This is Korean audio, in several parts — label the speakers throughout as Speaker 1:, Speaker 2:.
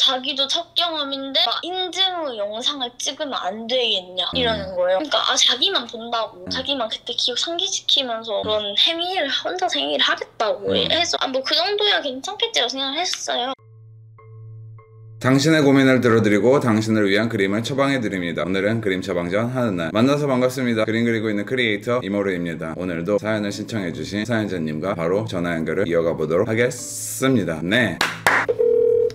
Speaker 1: 자기도 첫 경험인데 막 인증 영상을 찍으면 안 되겠냐 이러는 거예요. 그러니까 자기만 본다고 자기만 그때 기억 상기시키면서 그런 행위를 혼자서 행위를 하겠다고 해서 뭐 그 정도야 괜찮겠지라고 생각을 했어요.
Speaker 2: 당신의 고민을 들어드리고 당신을 위한 그림을 처방해드립니다. 오늘은 그림 처방전 하는 날. 만나서 반갑습니다. 그림 그리고 있는 크리에이터 이모르입니다. 오늘도 사연을 신청해주신 사연자님과 바로 전화 연결을 이어가 보도록 하겠습니다. 네.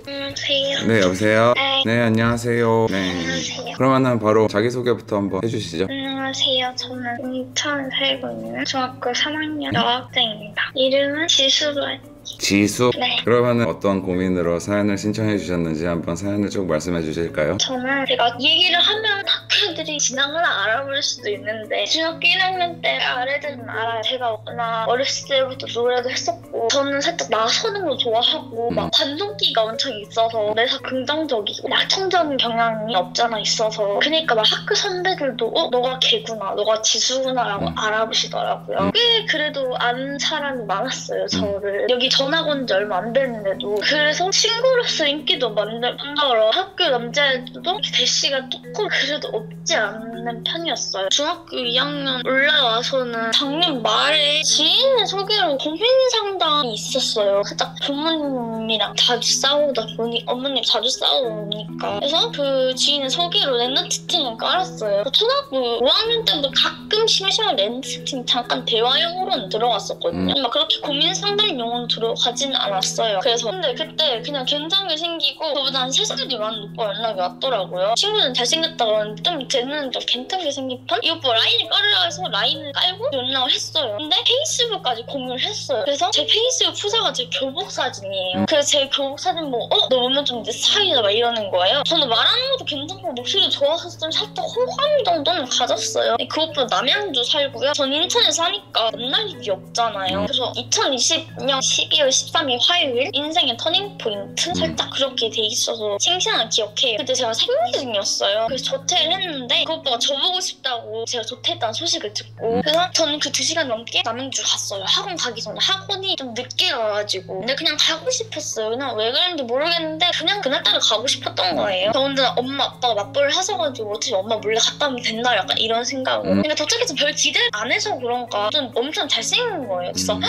Speaker 1: 안녕하세요.
Speaker 2: 네, 여보세요?
Speaker 1: 네.
Speaker 2: 네, 안녕하세요. 네.
Speaker 1: 안녕하세요.
Speaker 2: 그러면은 바로 자기소개부터 한번 해주시죠.
Speaker 1: 안녕하세요. 저는 인천 살고 있는 중학교 3학년 여학생입니다. 이름은 지수로 할게요.
Speaker 2: 지수?
Speaker 1: 네.
Speaker 2: 그러면은 어떤 고민으로 사연을 신청해 주셨는지 한번 사연을 쭉 말씀해 주실까요?
Speaker 1: 저는 제가 얘기를 하면 학교들이 지나가다 알아볼 수도 있는데 중학교 1학년 때 아래들은 알아요. 제가 워낙 어렸을 때부터 노래도 했었고 저는 살짝 나서는 거 좋아하고 막 관종기가 엄청 있어서 내사 긍정적이고 낙천적인 경향이 없잖아 있어서 그러니까 막 학교 선배들도 너가 걔구나 너가 지수구나 라고 알아보시더라고요. 꽤 그래도 아는 사람이 많았어요. 저를 여기 전학 온 지 얼마 안 됐는데도 그래서 친구로서 인기도 만들어 학교 남자애들도 대시가 조금 그래도 없지 않는 편이었어요. 중학교 2학년 올라와서는 작년 말에 지인의 소개로 고민 상담이 있었어요. 살짝 부모님이랑 자주 싸우다 보니 어머님 자주 싸우다 보니까 그래서 그 지인의 소개로 랜드 채팅을 깔았어요. 초등학교 5학년 때도 가끔 심심한 랜드 채팅 잠깐 대화용으로는 들어갔었거든요. 막 그렇게 고민 상담 용어는 들어가지는 않았어요. 그래서 근데 그때 그냥 괜찮게 생기고 저보다 한 3살이 많은 오빠 연락이 왔더라고요. 친구는 잘생겼다 그러는데 좀 쟤는 좀 괜찮게 생긴 편? 이 오빠 라인을 깔으라 해서 라인을 깔고 연락을 했어요. 근데 페이스북까지 공유를 했어요. 그래서 제 페이스북 프사가 제 교복 사진이에요. 그래서 제 교복 사진 보고 너 보면 좀 내 스타일이다 막 이러는 거예요. 저는 말하는 것도 괜찮고 목소리 좋아서 좀 살짝 호감 정도는 가졌어요. 그 오빠 남양주 살고요. 전 인천에 사니까 만날 일이 없잖아요. 그래서 2020년 12월 13일 화요일 인생의 터닝포인트 살짝 그렇게 돼 있어서 생생하게 기억해요. 그때 제가 생리 중이었어요. 그래서 조퇴를 했는데 그 오빠가 저보고 싶다고 제가 조퇴했다는 소식을 듣고 그래서 저는 그 2시간 넘게 남양주 갔어요. 학원 가기 전에 학원이 좀 늦게 가가지고 근데 그냥 가고 싶었어요. 그냥 왜 그랬는지 모르겠는데 그냥 그날따라 가고 싶었던 거예요. 저 혼자 엄마 아빠가 맞벌이를 하셔가지고 어차피 엄마 몰래 갔다 오면 된다 약간 이런 생각으로 그러니까 도착해서 별 기대를 안 해서 그런가 좀 엄청 잘생긴 거예요. 그래서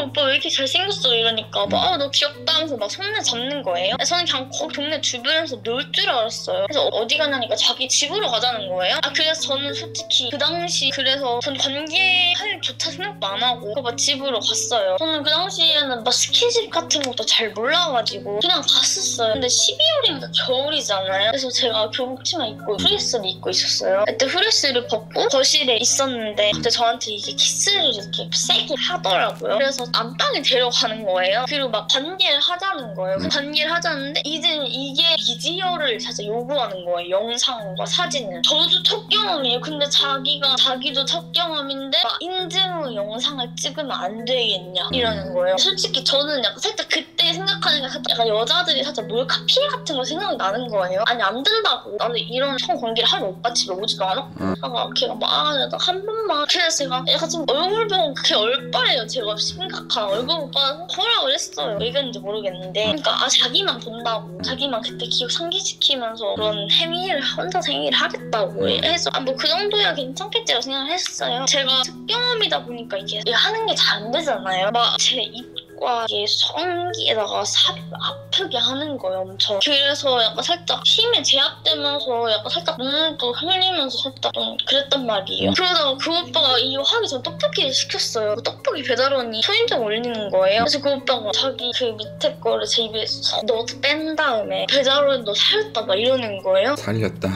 Speaker 1: 오빠 왜 이렇게 잘생겼어 이러니까 막 너 귀엽다 하면서 막 손을 잡는 거예요. 저는 그냥 거기 동네 주변에서 놀 줄 알았어요. 그래서 어디 가냐니까 자기 집으로 가자는 거예요. 그래서 저는 솔직히 그 당시 그래서 전 관계할 조차 생각도 안 하고 막 집으로 갔어요. 저는 그 당시에는 막 스킨십 같은 것도 잘 몰라가지고 그냥 갔었어요. 근데 12월이니까 겨울이잖아요. 그래서 제가 교복치마 입고 후레쉬를 입고 있었어요. 그때 후레쉬를 벗고 거실에 있었는데 갑자기 저한테 이게 키스를 이렇게 세게 하더라고요. 그래서 안방에 데려가는 거예요. 그리고 막 관계를 하자는 거예요. 관계를 하자는데 이제 이게 비디오를 살짝 요구하는 거예요. 영상과 사진을. 저도 첫 경험이에요. 근데 자기도 첫 경험인데 막 인증 영상을 찍으면 안 되겠냐 이러는 거예요. 솔직히 저는 약간 살짝 그때 생각하니까 살짝 약간 여자들이 살짝 몰카 피해 같은 거 생각이 나는 거예요. 아니 안 된다고. 나는 이런 성관계를 하면 오빠 집에 오지도 않았고 걔가 막 한 번만 그래서 제가 약간 좀 얼굴 보고 그게 얼빠예요. 제가 심각한 얼굴 오빠는 허락을 했어요. 왜 그랬는지 모르겠는데 그러니까 자기만 본다고 자기만 그때 기억 상기시키면서 그런 행위를 혼자서 행위를 하겠다고 해서 뭐 그 정도야 괜찮겠지라고 생각을 했어요. 제가 첫 경험이다 보니까 이게 하는 게 잘 안 되잖아요. 막 제 입과 이게 성기에다가 삽입 아프게 하는 거예요. 엄청. 그래서 약간 살짝 힘이 제압되면서 약간 살짝 눈물도 흘리면서 살짝 좀 그랬단 말이에요. 그러다가 그 오빠가 이거 하기 전 떡볶이를 시켰어요. 떡볶이 배달원이 초인종 올리는 거예요. 그래서 그 오빠가 자기 그 밑에 거를 제 입에 넣어서 뺀 다음에 배달원 너 살렸다 막 이러는 거예요.
Speaker 2: 살렸다.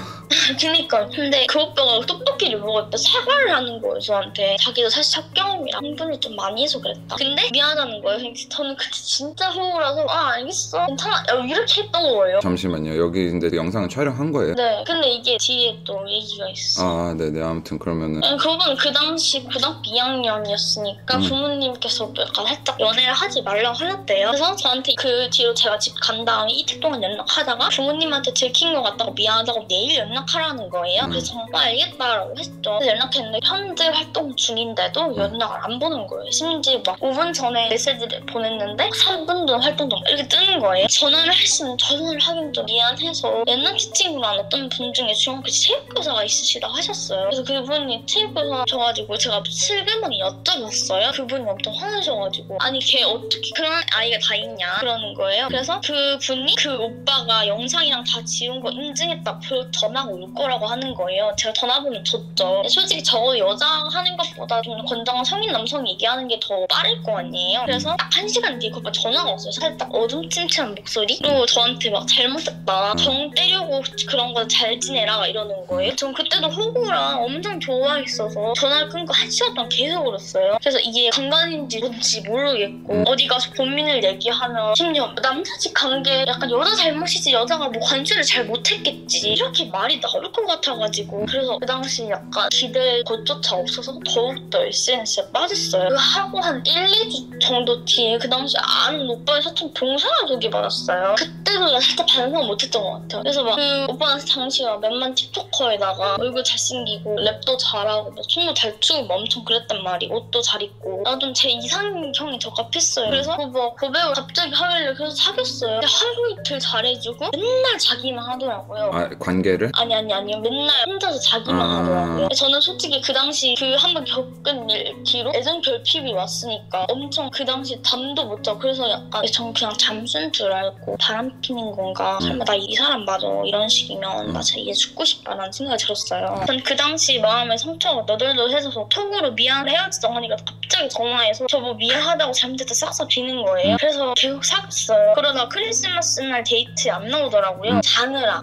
Speaker 1: 그니까 근데 그 오빠가 떡볶이를 먹을 때 사과를 하는 거예요. 저한테 자기도 사실 첫 경험이라 흥분을 좀 많이 해서 그랬다. 근데 미안하다는 거예요. 저는 그때 진짜 속으라서 알겠어 괜찮아 이렇게 했던 거예요.
Speaker 2: 잠시만요. 여기 근데 영상을 촬영한 거예요?
Speaker 1: 네. 근데 이게 뒤에 또 얘기가 있어요.
Speaker 2: 네네. 아무튼 그러면은
Speaker 1: 그분 그 당시 고등학교 2학년이었으니까 부모님께서 약간 살짝 연애를 하지 말라고 하셨대요. 그래서 저한테 그 뒤로 제가 집 간 다음에 이틀 동안 연락하다가 부모님한테 들킨 것 같다고 미안하다고 내일 연락하라 연락하라는 거예요. 그래서 정말 알겠다라고 했죠. 그래서 연락했는데 현재 활동 중인데도 연락을 안 보는 거예요. 심지어 막 5분 전에 메시지를 보냈는데 3분 전 활동 중 이렇게 뜨는 거예요. 전화를 했으면 전화를 하긴 좀 미안해서 옛날 친구랑 어떤 분 중에 중학교 체육교사가 있으시다고 하셨어요. 그래서 그분이 체육교사셔가지고 제가 슬그머니 여쭤봤어요. 그분이 엄청 화나셔가지고 아니 걔 어떻게 그런 아이가 다 있냐 그러는 거예요. 그래서 그분이 그 오빠가 영상이랑 다 지운 거 인증했다고 전화가 올 거라고 하는 거예요. 제가 전화번호 줬죠. 솔직히 저 여자 하는 것보다 좀 건장한 성인 남성이 얘기하는 게 더 빠를 거 아니에요. 그래서 딱 1시간 뒤에 그 오빠 전화가 왔어요. 살짝 어둠침침한 목소리로 저한테 막 잘못했다. 정 때리고 그런 거 잘 지내라 이러는 거예요. 전 그때도 호구랑 엄청 좋아했어서 전화를 끊고 1시간 동안 계속 울었어요. 그래서 이게 강간인지 뭔지 모르겠고 어디 가서 고민을 얘기하면 심지어 남사직 관계 약간 여자 잘못이지 여자가 뭐 관찰을 잘 못했겠지 이렇게 말이 나올 것 같아가지고 그래서 그 당시 약간 기댈 곳조차 없어서 더욱더 SNS에 빠졌어요. 하고 한 1, 2주 정도 뒤에 그 당시 아는 오빠의 사촌 동생을 소개받았어요. 그때도 살짝 반성 못했던 것 같아요. 그래서 막 그 오빠는 당시가 몇만 틱토커에다가 얼굴 잘생기고 랩도 잘하고 막 춤도 잘 추고 막 엄청 그랬단 말이에요. 옷도 잘 입고 나 좀 제 이상형이 적합했어요. 그래서 뭐 고백을 갑자기 하길래 그래서 사귀었어요. 근데 하루 이틀 잘해주고 맨날 자기만 하더라고요.
Speaker 2: 아, 관계를?
Speaker 1: 아니요. 맨날 혼자서 자기만 하더라고요. 저는 솔직히 그 당시 그 한번 겪은 일 뒤로 애정 결핍이 왔으니까 엄청 그 당시 잠도 못 자고 그래서 약간 전 그냥 잠수인 줄 알고 바람 피는 건가 설마 나 이 사람 맞아 이런 식이면 나 진짜 얘 죽고 싶다라는 생각이 들었어요. 전 그 당시 마음에 상처가 너덜너덜해서 톡으로 미안해 헤어지자 하니까 갑자기 전화해서 저 뭐 미안하다고 잘못했다 싹싹 비는 거예요. 그래서 계속 사귀었어요. 그러다 크리스마스 날 데이트에 안 나오더라고요. 자느라.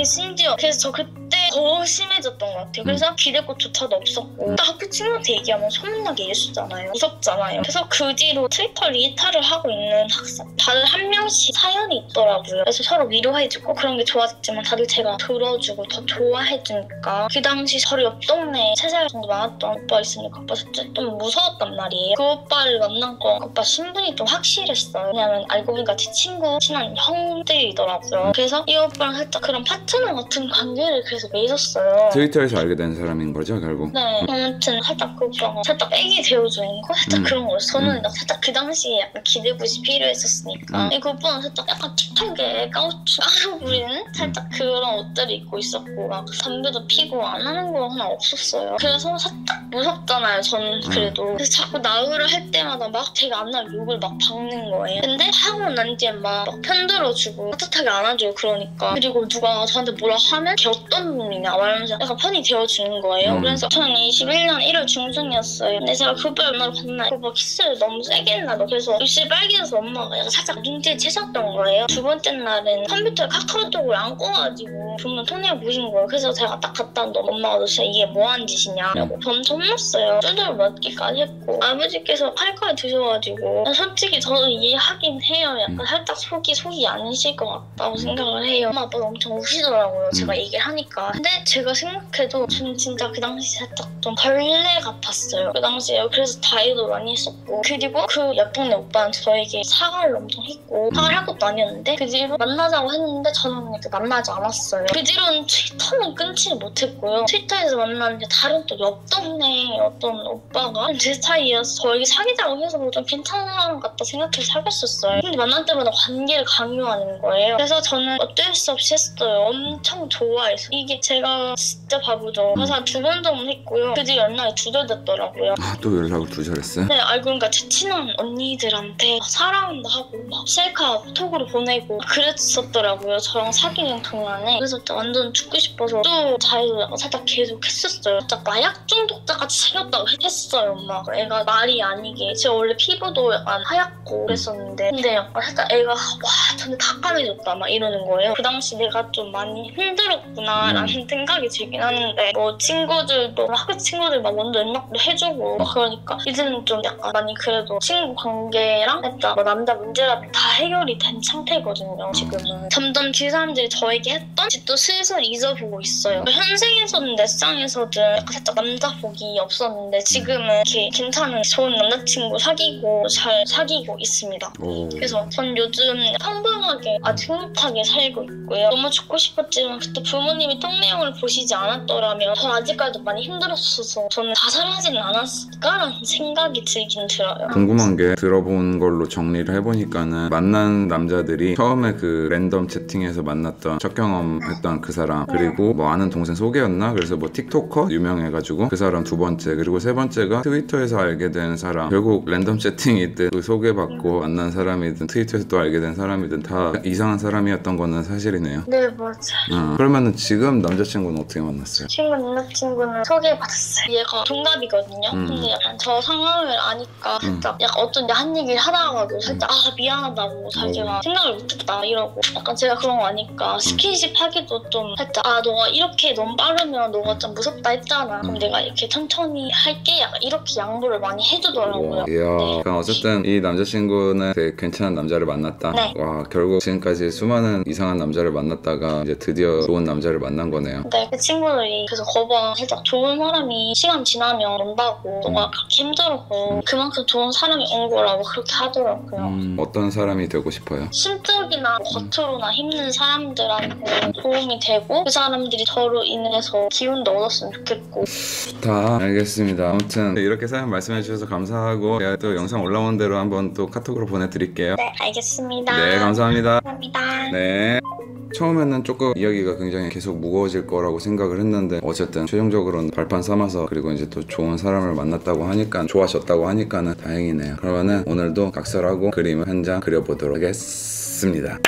Speaker 1: 심지어 그래서 저 그때 더 심해졌던 것 같아요. 그래서 기대꽃조차도 없었고 딱 학교 친구한테 얘기하면 소문나게 일수잖아요. 무섭잖아요. 그래서 그 뒤로 트위터 리타를 하고 있는 학생 다들 한 명씩 사연이 있더라고요. 그래서 서로 위로해주고 그런 게 좋아졌지만 다들 제가 들어주고 더 좋아해주니까 그 당시 저희 옆 동네에 3살 정도 많았던 오빠 있으니까 오빠 진짜 좀 무서웠단 말이에요. 그 오빠를 만난 거 오빠 신분이 좀 확실했어요. 왜냐면 알고 보니까 제 친구 친한 형들이더라고요. 그래서 이 오빠랑 살짝 그런 파트너 같은 관계를 계속 맺었어요.
Speaker 2: 트위터에서 알게 된 사람인 거죠 결국?
Speaker 1: 네. 아무튼 살짝 그 오빠가 살짝 애기 되어주는 거? 살짝 그런 거였어요. 저는 살짝 그 당시에 약간 기대굿이 필요했었으니까 그 오빠는 살짝 약간 틱톡에 까우 부리는 살짝 그런 옷들을 입고 있었고 막 담배도 피고 안 하는 거 하나 없었어요. 그래서 살짝 무섭잖아요 저는 그래도. 그래서 자꾸 나으를 할 때마다 막 되게 안 날 욕을 막 박는 거예요. 근데 하고 난 뒤에 막 편들어주고 따뜻하게 안아줘요. 그러니까 그리고 누가 저한테 뭐라 하면 걔 어떤 놈이냐 말하면서 약간 편이 되어주는 거예요. 그래서 2021년 1월 중순이었어요. 근데 제가 그 오빠 연락을 받나 그 오빠 키스를 너무 세게 했나 봐. 그래서 입술이 빨개져서 엄마가 약간 살짝 눈치에 채셨던 거예요. 두 번째 날은 컴퓨터에 카카오톡을 안 꺼가지고 보면 통화를 보신 거예요. 그래서 제가 딱 갔다 왔는데 엄마가 너 진짜 이게 뭐하는 짓이냐 라고 엄청 혼났어요. 두드려 맞기까지 했고 아버지께서 칼까지 드셔가지고 솔직히 저도 이해하긴 해요. 약간 살짝 속이 아니실 것 같다고 생각을 해요. 엄마 아빠도 엄청 우시더라고요. 제가 얘기를 하니까. 근데 제가 생각해도 저는 진짜 그 당시 살짝 좀 벌레 같았어요. 그 당시에 그래서 다이어도 많이 했었고 그리고 그 옆 동네 오빠는 저에게 사과를 엄청 했고 사과를 할 것도 아니었는데 그 뒤로 만나자고 했는데 저는 이렇게 만나지 않았어요. 그 뒤로는 트위터는 끊지 못했고요. 트위터에서 만났는데 다른 또 옆 동네 어떤 오빠가 제 스타일이어서 저에게 사귀자고 해서 좀 괜찮은 사람 같다 생각해서 사귀었었어요. 근데 만날 때마다 관계를 강요하는 거예요. 그래서 저는 어쩔 수 없이 했어요. 엄청 좋아해서. 이게 제가 진짜 바보죠. 그래서 한 2번 정도 했고요. 그 뒤에 연락이 두절됐더라고요.
Speaker 2: 아, 또 연락을 두절했어요?
Speaker 1: 네, 알고 보니까 제 친한 언니들한테 사랑한다 하고 막 셀카 톡으로 보내고 그랬었더라고요. 저랑 사귀는 동안에. 그래서 완전 죽고 싶어서 또 자유로 살짝 계속 했었어요. 살짝 마약 중독자같이 생겼다고 했어요. 막 애가 말이 아니게 제가 원래 피부도 약간 하얗고 그랬었는데 근데 약간 살짝 애가 와 전에 다 까매졌다 막 이러는 거예요. 그 당시 내가 좀 많이 힘들었구나 라는 생각이 들긴 하는데 뭐 친구들도 학교 친구들 막 먼저 연락도 해주고 그러니까 이제는 좀 약간 많이 그래도 친구 관계랑 살짝 뭐 남자 문제라도 다 해결이 된 상태거든요. 지금은 점점 그 사람들이 저에게 했던 짓도 슬슬 잊어보고 있어요. 현생에서든 넷상에서든 약간 살짝 남자 복이 없었는데 지금은 이렇게 괜찮은 좋은 남자친구 사귀고 잘 사귀고 있습니다. 그래서 전 요즘 평범하게 아주 행복하게 살고 있고요. 너무 죽고 싶었지만 그때 부모님이 통내 내용을 보시지 않았더라면 저 아직까지도 많이 힘들었어서 저는 자살하지는 않았을까라는 생각이 들긴 들어요.
Speaker 2: 궁금한 게 들어본 걸로 정리를 해보니까는 만난 남자들이 처음에 그 랜덤 채팅에서 만났던 첫 경험했던 그 사람, 그리고 뭐 아는 동생 소개였나? 그래서 뭐 틱토커 유명해가지고 그 사람 두 번째, 그리고 세 번째가 트위터에서 알게 된 사람. 결국 랜덤 채팅이든 또 소개받고 만난 사람이든 트위터에서 또 알게 된 사람이든 다 이상한 사람이었던 거는 사실이네요.
Speaker 1: 네, 맞아요.
Speaker 2: 그러면은 지금 남자친구는 어떻게 만났어요?
Speaker 1: 친구 남자친구는 소개받았어요. 얘가 동갑이거든요. 근데 약간 저 상황을 아니까 살짝 약간 어떤 한 얘기를 하다가도 살짝 미안하다고 자기가 생각을 못했다 이러고, 약간 제가 그런 거 아니까 스킨십 하기도 좀 살짝 너가 이렇게 너무 빠르면 너가 좀 무섭다 했잖아. 그럼 내가 이렇게 천천히 할게. 약간 이렇게 양보를 많이 해주더라고요.
Speaker 2: 이야.
Speaker 1: 네.
Speaker 2: 그럼 어쨌든 이 남자친구는 되게 괜찮은 남자를 만났다.
Speaker 1: 네.
Speaker 2: 와, 결국 지금까지 수많은 이상한 남자를 만났다가 이제 드디어 좋은 남자를 만난 거네요.
Speaker 1: 네, 그 친구들이 그래서 거봐, 살짝 좋은 사람이 시간 지나면 온다고, 너가 그렇게 힘들어서 그만큼 좋은 사람이 온 거라고 그렇게 하더라고요.
Speaker 2: 어떤 사람이 되고 싶어요?
Speaker 1: 심적이나 겉으로나 힘든 사람들한테 도움이 되고 그 사람들이 저로 인해서 기운도 얻었으면 좋겠고.
Speaker 2: 좋다. 알겠습니다. 아무튼 이렇게 사연 말씀해 주셔서 감사하고 제가 또 영상 올라온 대로 한번 또 카톡으로 보내드릴게요.
Speaker 1: 네, 알겠습니다.
Speaker 2: 네, 감사합니다.
Speaker 1: 감사합니다.
Speaker 2: 네. 처음에는 조금 이야기가 굉장히 계속 무거워질 거라고 생각을 했는데 어쨌든 최종적으로는 발판 삼아서, 그리고 이제 또 좋은 사람을 만났다고 하니까, 좋아졌다고 하니까는 다행이네요. 그러면은 오늘도 각설하고 그림을 한 장 그려보도록 하겠습니다.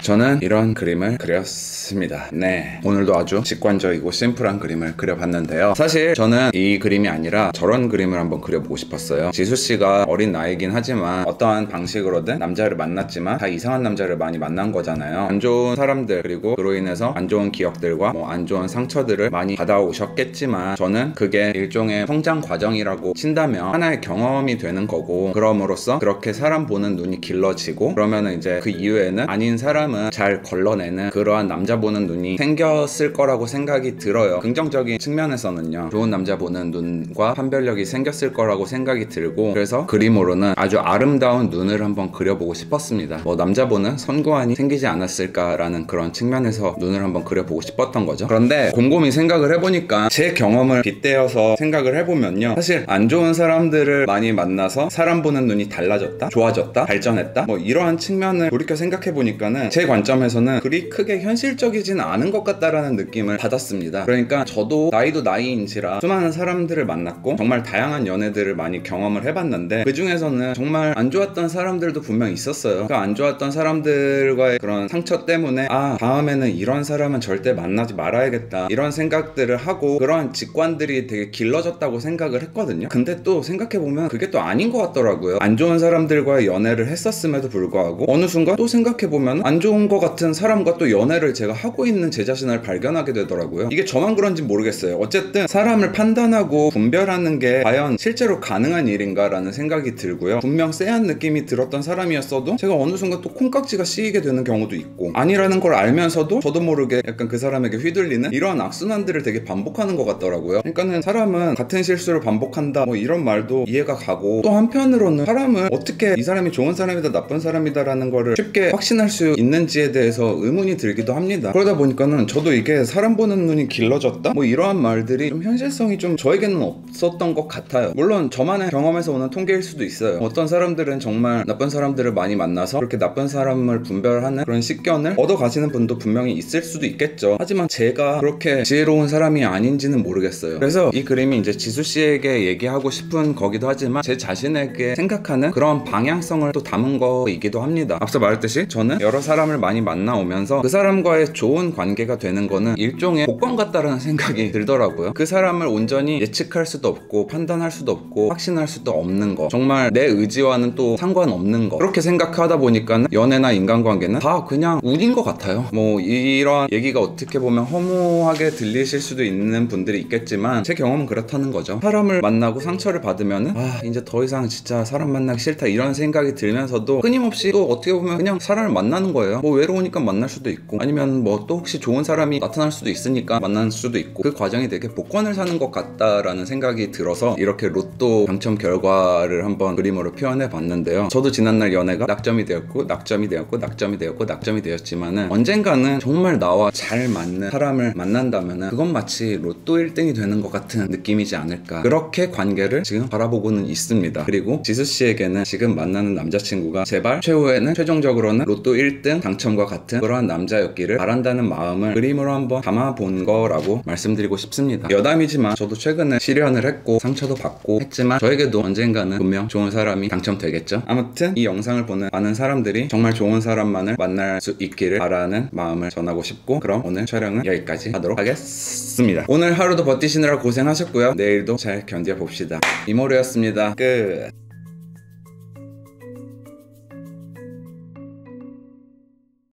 Speaker 2: 저는 이런 그림을 그렸습니다. 네, 오늘도 아주 직관적이고 심플한 그림을 그려봤는데요. 사실 저는 이 그림이 아니라 저런 그림을 한번 그려보고 싶었어요. 지수씨가 어린 나이긴 하지만 어떠한 방식으로든 남자를 만났지만 다 이상한 남자를 많이 만난 거잖아요. 안 좋은 사람들, 그리고 그로 인해서 안 좋은 기억들과 뭐 안 좋은 상처들을 많이 받아오셨겠지만, 저는 그게 일종의 성장 과정이라고 친다면 하나의 경험이 되는 거고, 그럼으로써 그렇게 사람 보는 눈이 길러지고, 그러면은 이제 그 이후에는 아닌 사람은 잘 걸러내는 그러한 남자 보는 눈이 생겼을 거라고 생각이 들어요. 긍정적인 측면에서는요, 좋은 남자 보는 눈과 판별력이 생겼을 거라고 생각이 들고, 그래서 그림으로는 아주 아름다운 눈을 한번 그려보고 싶었습니다. 뭐 남자 보는 선구안이 생기지 않았을까라는 그런 측면에서 눈을 한번 그려보고 싶었던 거죠. 그런데 곰곰이 생각을 해보니까 제 경험을 빗대어서 생각을 해보면요, 사실 안 좋은 사람들을 많이 만나서 사람 보는 눈이 달라졌다, 좋아졌다, 발전했다, 뭐 이러한 측면을 돌이켜 생각해보니까는 제 관점에서는 그리 크게 현실적이진 않은 것 같다라는 느낌을 받았습니다. 그러니까 저도 나이도 나이인지라 수많은 사람들을 만났고 정말 다양한 연애들을 많이 경험을 해봤는데, 그 중에서는 정말 안 좋았던 사람들도 분명 있었어요. 그 안 좋았던 사람들과의 그런 상처 때문에 다음에는 이런 사람은 절대 만나지 말아야겠다, 이런 생각들을 하고 그러한 직관들이 되게 길러졌다고 생각을 했거든요. 근데 또 생각해보면 그게 또 아닌 것 같더라고요. 안 좋은 사람들과의 연애를 했었음에도 불구하고 어느 순간 또 생각해보면 안 좋은 것 같은 사람과 또 연애를 제가 하고 있는 제 자신을 발견하게 되더라고요. 이게 저만 그런지 모르겠어요. 어쨌든 사람을 판단하고 분별하는 게 과연 실제로 가능한 일인가 라는 생각이 들고요. 분명 쎄한 느낌이 들었던 사람이었어도 제가 어느 순간 또 콩깍지가 씌이게 되는 경우도 있고, 아니라는 걸 알면서도 저도 모르게 약간 그 사람에게 휘둘리는 이러한 악순환들을 되게 반복하는 것 같더라고요. 그러니까는 사람은 같은 실수를 반복한다, 뭐 이런 말도 이해가 가고, 또 한편으로는 사람은 어떻게 이 사람이 좋은 사람이다 나쁜 사람이다 라는 거를 쉽게 확신할 수 있는지에 대해서 의문이 들기도 합니다. 그러다 보니까는 저도 이게 사람 보는 눈이 길러졌다? 뭐 이러한 말들이 좀 현실성이 좀 저에게는 없었던 것 같아요. 물론 저만의 경험에서 오는 통계일 수도 있어요. 어떤 사람들은 정말 나쁜 사람들을 많이 만나서 그렇게 나쁜 사람을 분별하는 그런 식견을 얻어 가시는 분도 분명히 있을 수도 있겠죠. 하지만 제가 그렇게 지혜로운 사람이 아닌지는 모르겠어요. 그래서 이 그림이 이제 지수씨에게 얘기하고 싶은 거기도 하지만 제 자신에게 생각하는 그런 방향성을 또 담은 거이기도 합니다. 앞서 말했듯이 저는 여러 사람을 많이 만나오면서 그 사람과의 좋은 관계가 되는 거는 일종의 복권 같다라는 생각이 들더라고요. 그 사람을 온전히 예측할 수도 없고 판단할 수도 없고 확신할 수도 없는 거, 정말 내 의지와는 또 상관없는 거, 그렇게 생각하다 보니까는 연애나 인간관계는 다 그냥 운인 것 같아요. 뭐 이런 얘기가 어떻게 보면 허무하게 들리실 수도 있는 분들이 있겠지만 제 경험은 그렇다는 거죠. 사람을 만나고 상처를 받으면은 이제 더 이상 진짜 사람 만나기 싫다 이런 생각이 들면서도 끊임없이 또 어떻게 보면 그냥 사람을 만나는 거예요. 있어요. 뭐 외로우니까 만날 수도 있고, 아니면 뭐 또 혹시 좋은 사람이 나타날 수도 있으니까 만날 수도 있고, 그 과정이 되게 복권을 사는 것 같다라는 생각이 들어서 이렇게 로또 당첨 결과를 한번 그림으로 표현해 봤는데요. 저도 지난날 연애가 낙점이 되었고 낙점이 되었고 낙점이 되었고 낙점이 되었지만은, 언젠가는 정말 나와 잘 맞는 사람을 만난다면은 그건 마치 로또 1등이 되는 것 같은 느낌이지 않을까, 그렇게 관계를 지금 바라보고는 있습니다. 그리고 지수씨에게는 지금 만나는 남자친구가 제발 최후에는 최종적으로는 로또 1등 당첨과 같은 그러한 남자였기를 바란다는 마음을 그림으로 한번 담아본 거라고 말씀드리고 싶습니다. 여담이지만 저도 최근에 실연을 했고 상처도 받고 했지만, 저에게도 언젠가는 분명 좋은 사람이 당첨되겠죠. 아무튼 이 영상을 보는 많은 사람들이 정말 좋은 사람만을 만날 수 있기를 바라는 마음을 전하고 싶고, 그럼 오늘 촬영은 여기까지 하도록 하겠습니다. 오늘 하루도 버티시느라 고생하셨고요. 내일도 잘 견뎌봅시다. 이모르였습니다. 끝.